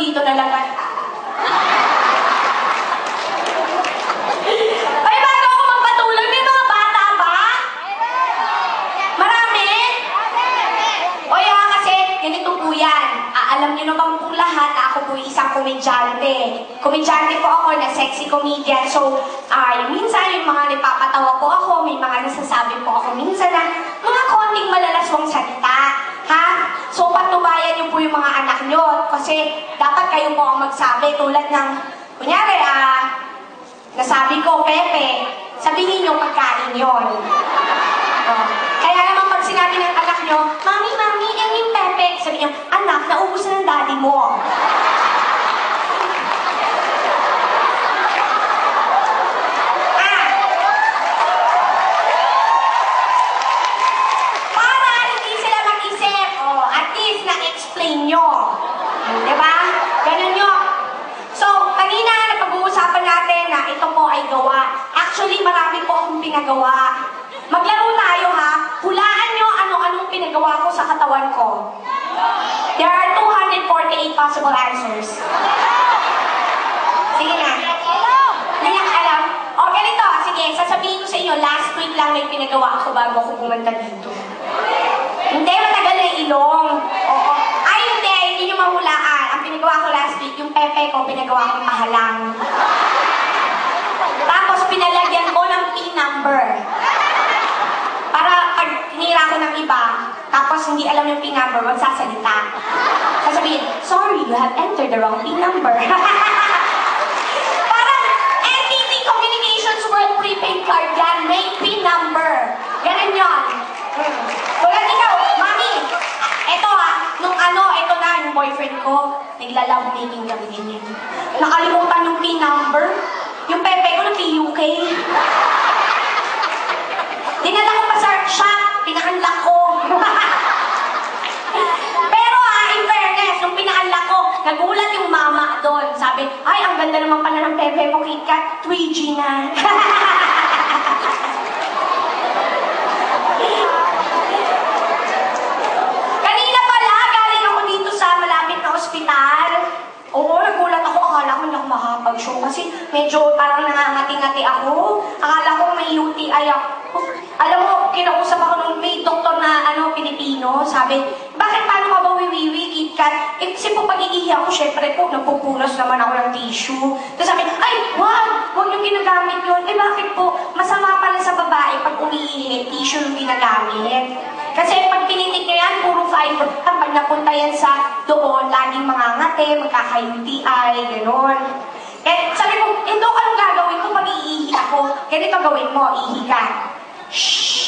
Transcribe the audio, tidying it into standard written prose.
dito na lang. Ay, bago ako magpatuloy, may mga bata ba? Marami? O yan, kasi ganito po yan. Alam niyo naman po lahat na ako po isang komedyante. Komedyante po ako na sexy comedian. So, minsan yung mga nagpapatawa po ako, may mga nasasabi po ako minsan na mga konting malalaswang salita. Ha? So, patubayan niyo po yung mga anak niyo. Kasi dapat kayo po ang magsabi tulad ng, kunyari, nasabi ko, Pepe, sabihin niyo pagkain yun. Kaya naman pag sinabi ng anak niyo, Mami, yung Pepe, sabi niyo, anak, naubos na ng daddy mo. Para hindi sila mag-isip, at least na-explain nyo. Diba? Ganun nyo. So, kanina napag-uusapan natin na ito po ay gawa. Actually, marami po akong pinagawa. Maglaro tayo ha. Hulaan nyo ano-anong pinagawa ko sa katawan ko. There are 248 possible answers. Sige nga. Hindi nyo alam. O ganito, sige, sasabihin ko sa inyo, last week lang may pinagawa ako bago ako pumunta dito. Hindi, matagal na ilong. Oo. Ay, hindi nyo mahulaan. Ang pinagawa ko last week, yung Pepe ko, pinagawa kong pahalang. Tapos pinalagyan ko ng PIN number. Para pag hinira ko ng iba, tapos hindi alam yung PIN number, magsasalita. Sasabihin, sorry, you have entered the wrong PIN number. Parang NTT Communications World Prepaid Card yan, may PIN number. Ganun yun. Tulad ikaw, Mami, eto ito na, yung boyfriend ko, nagla-love making kami din yun. Nakalimutan yung PIN number, yung Pepe ko nag-PUK. Dinala ko pa sa shop, pinakanlak ko. Pero in fairness, nung pinakanlak ko, nagulat yung mama doon. Sabi, ay, ang ganda naman pala ng Pepe mo, KitKat, 3G na. Kanina pala, galing ako dito sa malapit na ospital. Oo, nagulat ako. Akala ko hindi ako makakapag-show kasi medyo parang nangangati-ngati ako. Akala ko may UTI ako. Alam mo, kinausap ako nung may doktor na Pilipino. Sabi, bakit paano ka ba wiwiwi, KitKat? Eh, kasi po pag-iihi ako, syempre po, nagpupunas naman ako ng tissue. Tapos sabi, ay, wag yung ginagamit yun. Eh, bakit po? Masama pala sa babae pag umiihi, tissue yung ginagamit. Kasi pag pinitik nyo yan, puro fiber. Pag napunta yan sa doon, laging mangangate, magkaka-UTI, gano'n. Eh, sabi ko, Dok, anong gagawin ko pag iihi ako? Ganito gawin mo, ihi ka. Shhh!